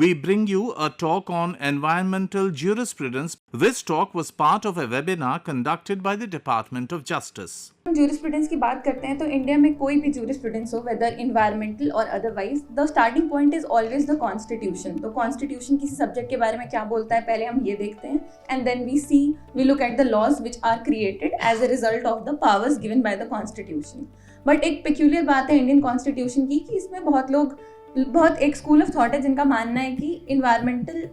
we bring you a talk on environmental jurisprudence. This talk was part of a webinar conducted by the Department of Justice. हम jurisprudence की बात करते हैं तो India में कोई भी जूरिस्प्रूडेंस हो, वेदर इन्वायरमेंटल और otherwise, the starting point is always the constitution. तो कॉन्स्टिट्यूशन किसी सब्जेक्ट के बारे में क्या बोलता है पहले हम ये देखते हैं, and then we look at the laws which are created as a result of the powers given by the constitution. But एक पेक्यूलियर बात है इंडियन कॉन्स्टिट्यूशन की कि इसमें बहुत एक स्कूल ऑफ थॉट है जिनका मानना है कि इन्वायरमेंटल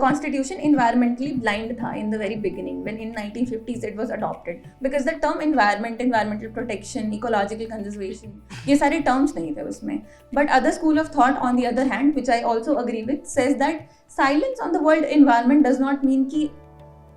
कॉन्स्टिट्यूशन इन्वायरमेंटली ब्लाइंड था in the very beginning when in 1950s it was adopted, because the term environmental protection, ecological conservation, ये सारे टर्म्स नहीं थे उसमें. But other school of thought on the other hand, which I also agree with, says that silence on the word environment does not mean कि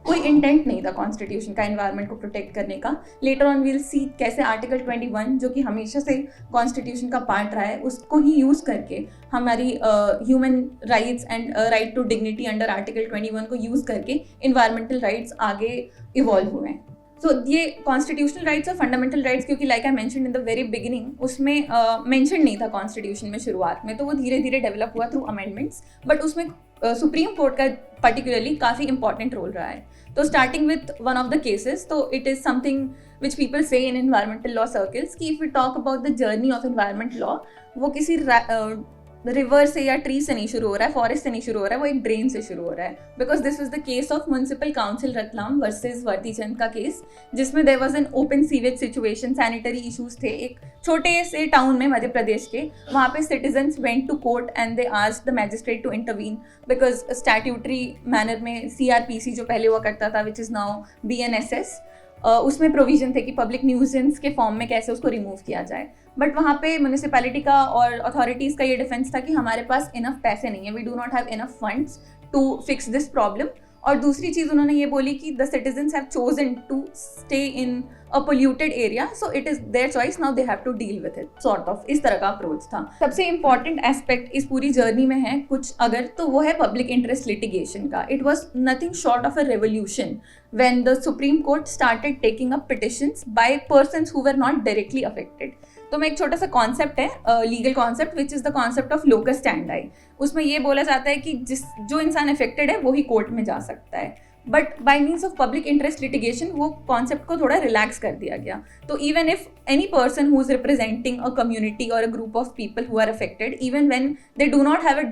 कोई intent नहीं था constitution का इन्वायरमेंट को प्रोटेक्ट करने का. लेटर ऑन वील सी कैसे article 21 जो कि हमेशा से कॉन्स्टिट्यूशन का पार्ट रहा है उसको ही यूज़ करके हमारी human rights and right to dignity under article 21 को यूज़ करके इन्वायरमेंटल राइट्स आगे इवॉल्व हुए हैं. सो ये कॉन्स्टिट्यूशनल राइट्स और फंडामेंटल राइट्स, क्योंकि like I mentioned in the very beginning, उसमें मेंशन नहीं था कॉन्स्टिट्यूशन में शुरुआत में, तो वो धीरे धीरे डेवलप हुआ थ्रू अमेंडमेंट्स. बट उसमें सुप्रीम कोर्ट का पर्टिकुलरली काफ़ी इंपॉर्टेंट रोल रहा है. तो starting with one of the cases, तो it is something which people say in environmental law circles कि if we talk about the journey of environment law, वो किसी रिवर से या ट्री से नहीं शुरू हो रहा है, फॉरेस्ट से नहीं शुरू हो रहा है, वो एक ड्रेन से शुरू हो रहा है. Because this was the case of municipal council Ratlam versus Vardhichand का केस, जिसमें there was an open sewage situation, sanitary issues थे एक छोटे से टाउन में मध्य प्रदेश के. वहाँ पे citizens went to court and they asked the magistrate to intervene, because statutory manner में CRPC जो पहले हुआ करता था, विच इज़ नाउ BNSS, उसमें प्रोविजन थे कि पब्लिक न्यूजेंस के फॉर्म में कैसे उसको रिमूव किया जाए. बट वहाँ पे म्यूनिसिपैलिटी का और अथॉरिटीज़ का ये डिफेंस था कि हमारे पास इनफ पैसे नहीं है, we do not have enough funds to fix this problem. और दूसरी चीज़ उन्होंने ये बोली कि the citizens have chosen to stay in a polluted area, so it is their choice, now they have to deal with it, sort of इस तरह का अप्रोच था. सबसे इंपॉर्टेंट एस्पेक्ट इस पूरी जर्नी में है कुछ अगर, तो वो है पब्लिक इंटरेस्ट लिटिगेशन का. It was nothing short of a revolution when the Supreme Court started taking up petitions by persons who were not directly affected. तो मैं एक छोटा सा कॉन्सेप्ट है, legal concept, which is the concept of locus स्टैंडाई. उसमें ये बोला जाता है कि जो इंसान अफेक्टेड है वो ही कोर्ट में जा सकता है. But by means of public interest litigation वो कॉन्सेप्ट को थोड़ा रिलैक्स कर दिया गया. तो even if any person who is representing a community और a group of people who are affected, even when they do not have a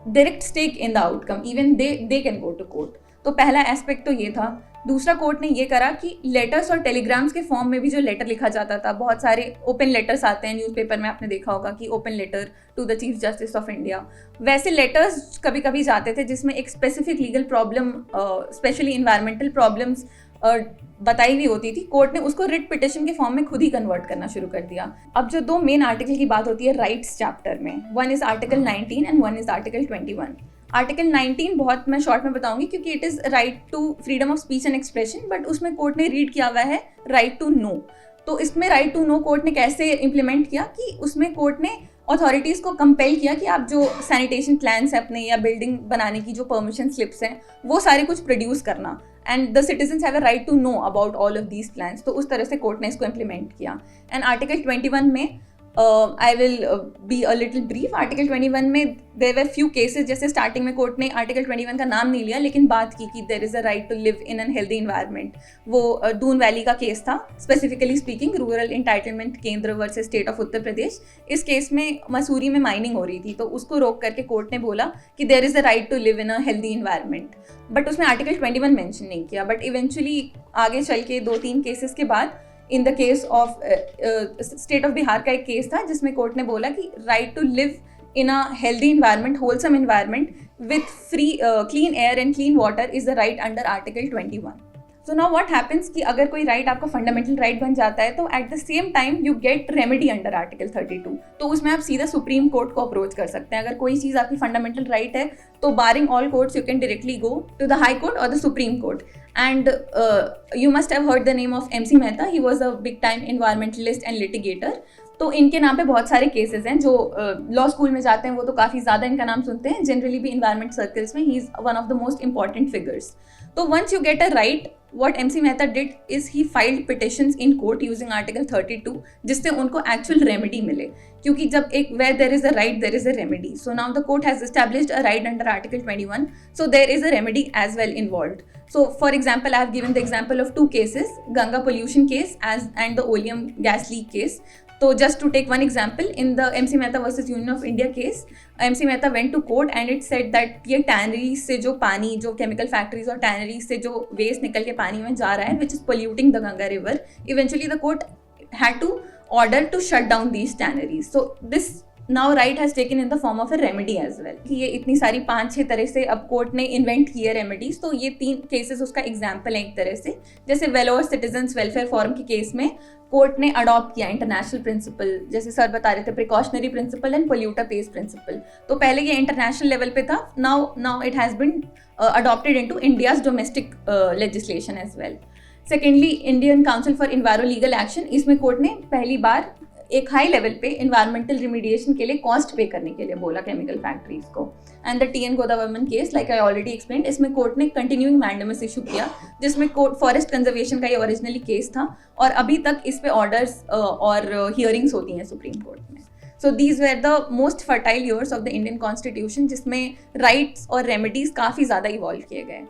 direct stake in the outcome, even they can go to court. तो पहला aspect तो ये था. दूसरा, court ने ये करा कि लेटर्स और टेलीग्राम्स के फॉर्म में भी जो लेटर लिखा जाता था, बहुत सारे ओपन लेटर्स आते हैं न्यूज़पेपर में, आपने देखा होगा कि open letter to the chief justice of India, वैसे लेटर्स कभी कभी जाते थे जिसमें एक specific legal problem, specially environmental problems बताई हुई होती थी. कोर्ट ने उसको रिट पिटिशन के फॉर्म में खुद ही कन्वर्ट करना शुरू कर दिया. अब जो दो मेन आर्टिकल की बात होती है राइट्स चैप्टर में, one is article 19 and one is article 21. Article 19 बहुत मैं शॉर्ट में बताऊंगी क्योंकि it is right to freedom of speech and expression, but उसमें कोर्ट ने रीड किया हुआ है राइट टू नो. तो इसमें राइट टू नो कोर्ट ने कैसे इम्प्लीमेंट किया कि उसमें कोर्ट ने अथॉरिटीज़ को कंपेल किया कि आप जो सैनिटेशन प्लान्स हैं अपने या बिल्डिंग बनाने की जो परमिशन स्लिप्स हैं वो सारे कुछ प्रोड्यूस करना, and the citizens have a right to know about all of these plans. तो उस तरह से कोर्ट ने इसको इम्प्लीमेंट किया. एंड आर्टिकल 21 में I will be a little brief. Article 21 में there were few cases, जैसे स्टार्टिंग में कोर्ट ने आर्टिकल 21 का नाम नहीं लिया लेकिन बात की कि there is a right to live in an healthy environment. वो दून वैली का केस था, स्पेसिफिकली स्पीकिंग रूरल इंटाइटलमेंट केंद्र versus state of Uttar Pradesh. इस केस में मसूरी में माइनिंग हो रही थी, तो उसको रोक करके कोर्ट ने बोला कि there is a right to live in a healthy environment. But उसमें आर्टिकल 21 मेंशन नहीं किया. बट इवेंचुअली आगे चल के 2-3 केसेस के बाद, in the case of state of Bihar का एक केस था जिसमें कोर्ट ने बोला कि right to live in a healthy environment, wholesome environment with free clean air and clean water is the right under article 21. So now what happens कि अगर कोई राइट आपका फंडामेंटल राइट बन जाता है तो at the same time you get remedy under article 32. तो उसमें आप सीधा सुप्रीम कोर्ट को अप्रोच कर सकते हैं. अगर कोई चीज़ आपकी फंडामेंटल राइट है तो barring all courts you can directly go to the high court और the supreme court. And you must have heard the name of MC Mehta. He was a big time environmentalist and litigator. तो इनके नाम पे बहुत सारे cases हैं. जो law school में जाते हैं वो तो काफ़ी ज़्यादा इनका नाम सुनते हैं. जनरली भी इन्वायरमेंट सर्कल्स में he is one of the most important figures. तो once you get a right, what MC Mehta did is he filed petitions in court using Article 32 जिससे उनको actual remedy मिले, क्योंकि जब एक where there is a right there is a remedy. So now the court has established a right under Article 21, so there is a remedy as well involved. So for example, I have given the example of two cases, Ganga pollution case and the oleum gas leak case. So just to take one example, in the MC Mehta versus Union of India case, MC Mehta went to court and it said that ये tanneries से जो पानी, जो chemical factories और tanneries से जो waste निकल के पानी में जा रहा है, which is polluting the Ganga river, eventually the court had to order to shut down these tanneries. So this now right has taken in the form of a remedy as well. कि ये इतनी सारी 5-6 तरह से अब court ने invent किए remedies. तो ये 3 केसेस उसका एग्जाम्पल है एक तरह से. जैसे वेलोर सिटीजन्स वेलफेयर फोरम के केस में कोर्ट ने अडॉप्ट किया इंटरनेशनल प्रिंसिपल, जैसे सर बता रहे थे, precautionary principle and polluter pays principle. तो पहले ये इंटरनेशनल लेवल पे था, now it has been adopted into India's domestic legislation as well. Secondly, Indian council for enviro legal action, इसमें कोर्ट ने पहली बार एक हाई लेवल पे इन्वायरमेंटल रिमीडिएशन के लिए कॉस्ट पे करने के लिए बोला केमिकल फैक्ट्रीज को. And the TN Godavarman case, like I already explained, इसमें कोर्ट ने कंटिन्यूइंग मैंडेमस इशू किया, जिसमें कोर्ट फॉरेस्ट कंजर्वेशन का ये ओरिजिनली केस था और अभी तक इस पे ऑर्डर्स और हियरिंग्स होती हैं सुप्रीम कोर्ट में. So these were the most fertile years of the Indian constitution, जिसमें राइट्स और रेमेडीज काफ़ी ज़्यादा इवॉल्व किए गए.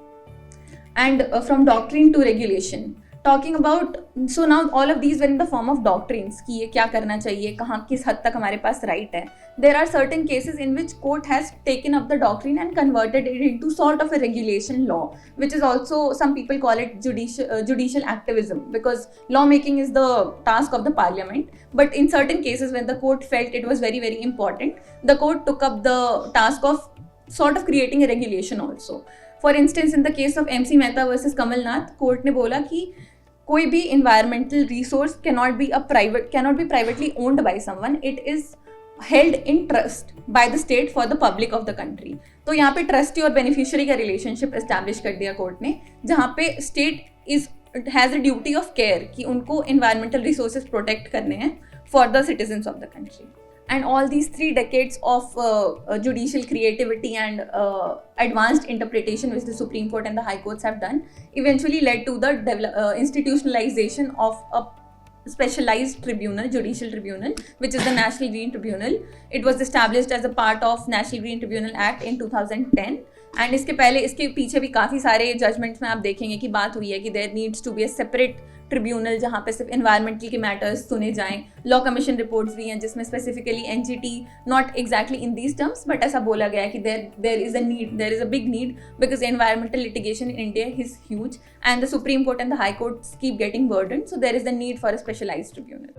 And from doctrine to regulation, talking about, so now all of these were in the form of doctrines कि ये क्या करना चाहिए, कहाँ किस हद तक हमारे पास right है. There are certain cases in which court has taken up the doctrine and converted it into sort of a regulation law, which is also, some people call it judicial activism, because lawmaking is the task of the parliament. But in certain cases when the court felt it was very, very important, the court took up the task of sort of creating a regulation also. For instance, in the case of MC Mehta versus Kamal Nath, court ने बोला कि कोई भी environmental resource cannot be privately owned by someone. It is held in trust by the state for the public of the country. तो यहाँ पे trustee और beneficiary का relationship establish कर दिया कोर्ट ने, जहाँ पे state has a duty of care कि उनको environmental resources protect करने हैं for the citizens of the country. And all these 3 decades of judicial creativity and advanced interpretation which the Supreme Court and the High Courts have done eventually led to the institutionalization of a specialized tribunal, judicial tribunal, which is the National Green Tribunal. It was established as a part of National Green Tribunal Act in 2010. And इसके पहले, इसके पीछे भी काफ़ी सारे judgements में आप देखेंगे कि बात हुई है कि there needs to be a separate tribunal जहाँ पे सिर्फ इन्वायरमेंटल के मैटर्स सुने जाएं. लॉ कमीशन रिपोर्ट्स भी हैं जिसमें specifically NGT, not exactly in these terms, but ऐसा बोला गया है कि there is a big need because environmental litigation in India is huge and the supreme court and the high courts keep getting burden, so there is a need for a specialised tribunal.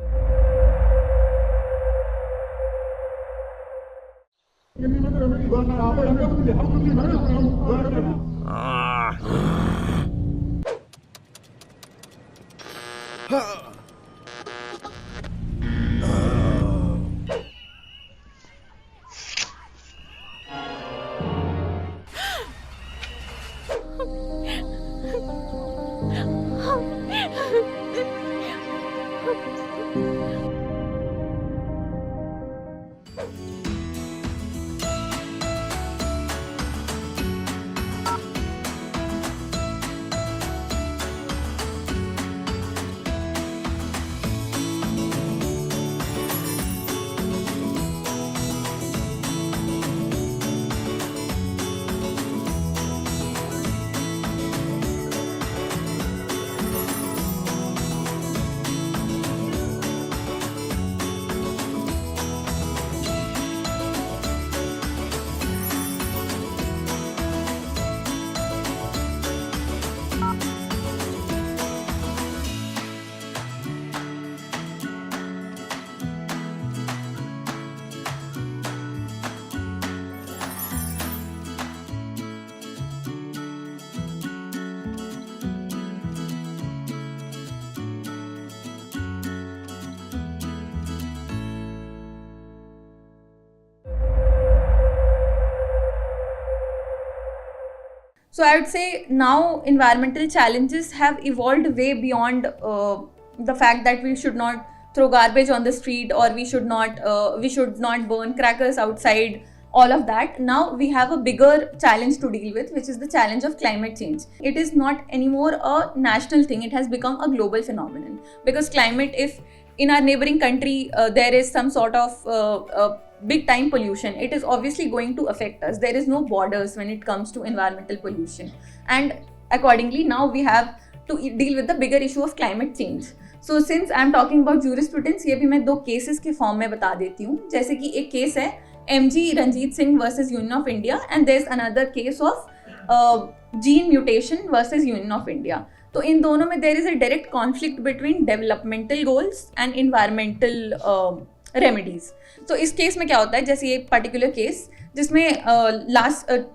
So I would say now environmental challenges have evolved way beyond the fact that we should not throw garbage on the street, or we should not burn crackers outside, all of that. Now we have a bigger challenge to deal with, which is the challenge of climate change. It is not anymore a national thing, it has become a global phenomenon, because climate, if in our neighboring country there is some sort of big time pollution, it is obviously going to affect us. There is no borders when it comes to environmental pollution, and accordingly now we have to deal with the bigger issue of climate change. So since I am talking about jurisprudence, ये भी मैं 2 cases के form में बता देती हूँ. जैसे कि एक केस है MG Ranjit Singh versus Union of India, and there's another case of gene mutation versus Union of India. तो इन दोनों में there is a direct conflict between developmental goals and environmental remedies. तो इस केस में क्या होता है, जैसे ये पर्टिकुलर केस जिसमें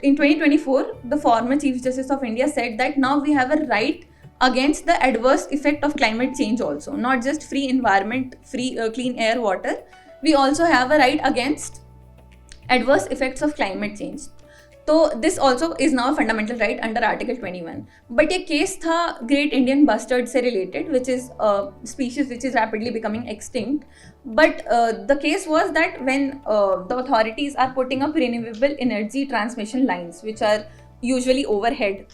in 2024 the former Chief Justice of India said that now we have a right against the adverse effect of climate change also, not just free environment, free clean air, water. We also have a right against adverse effects of climate change. So this also is now a fundamental right under Article 21. But a case था Great Indian Bustard से related, which is a species which is rapidly becoming extinct. But the case was that when the authorities are putting up renewable energy transmission lines, which are usually overhead,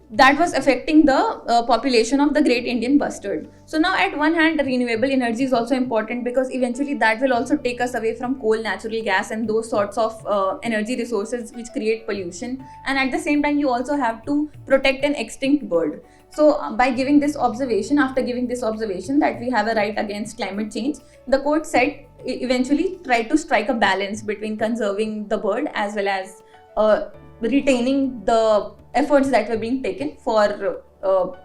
that was affecting the population of the Great Indian Bustard. So now at one hand, renewable energy is also important, because eventually that will also take us away from coal, natural gas and those sorts of energy resources which create pollution. And at the same time, you also have to protect an extinct bird. So by giving this observation, after giving this observation that we have a right against climate change, the court said eventually try to strike a balance between conserving the bird as well as retaining the efforts that were being taken for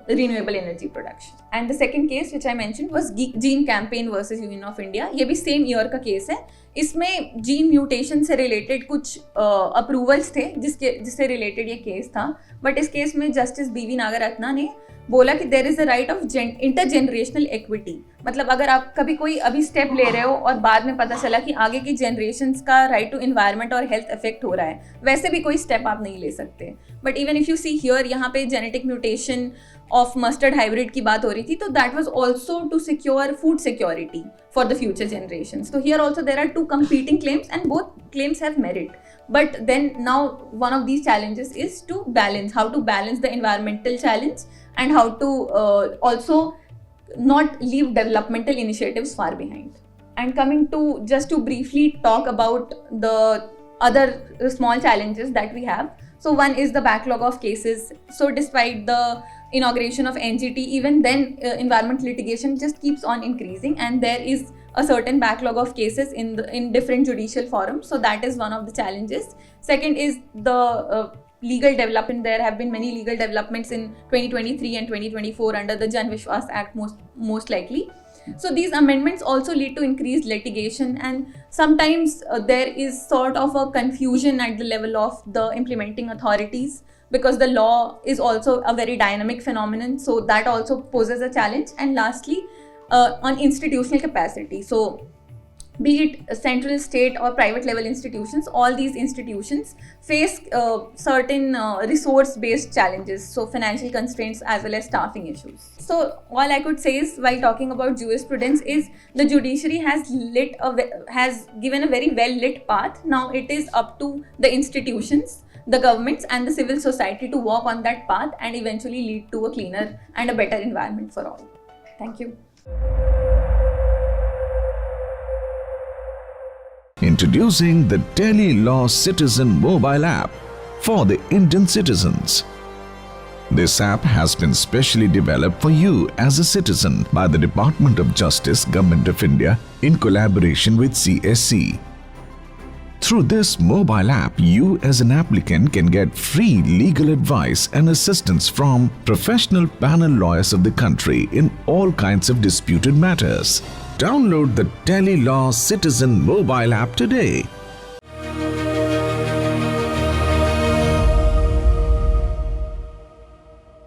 renewable energy production. And the second case which I mentioned was Gene Campaign versus Union of India. ये भी same year का case है. इसमें gene mutation से related कुछ approvals थे जिससे related ये case था. But इस case में Justice B.V. Nagarathna ने बोला कि there is a right of intergenerational equity. मतलब अगर आप कभी कोई अभी स्टेप ले रहे हो और बाद में पता चला कि आगे की जनरेशन्स का राइट टू इन्वायरमेंट और हेल्थ इफेक्ट हो रहा है, वैसे भी कोई स्टेप आप नहीं ले सकते. But even if you see here, यहाँ पे genetic mutation of mustard hybrid की बात हो रही थी, तो that was also to secure food security for the future generations. तो here also there are 2 competing claims and both claims have merit. But then now one of these challenges is to balance, how to balance the environmental challenge and how to also not leave developmental initiatives far behind. And coming to just to briefly talk about the other small challenges that we have. So one is the backlog of cases. So despite the inauguration of NGT, even then environmental litigation just keeps on increasing, and there is a certain backlog of cases in different judicial forums. So that is one of the challenges. Second is the legal development. There have been many legal developments in 2023 and 2024 under the Jan Vishwas Act most likely. So these amendments also lead to increased litigation, and sometimes there is sort of a confusion at the level of the implementing authorities, because the law is also a very dynamic phenomenon. So that also poses a challenge. And lastly, on institutional capacity. So be it central, state or private level institutions, all these institutions face certain resource-based challenges, so financial constraints as well as staffing issues. So all I could say is, while talking about jurisprudence, is the judiciary has given a very well lit path. Now it is up to the institutions, the governments and the civil society to walk on that path and eventually lead to a cleaner and a better environment for all. Thank you. Introducing the Delhi Law Citizen mobile app for the Indian citizens. This app has been specially developed for you as a citizen by the Department of Justice, Government of India, in collaboration with CSC. Through this mobile app, you as an applicant can get free legal advice and assistance from professional panel lawyers of the country in all kinds of disputed matters. Download the Delhi Law Citizen mobile app today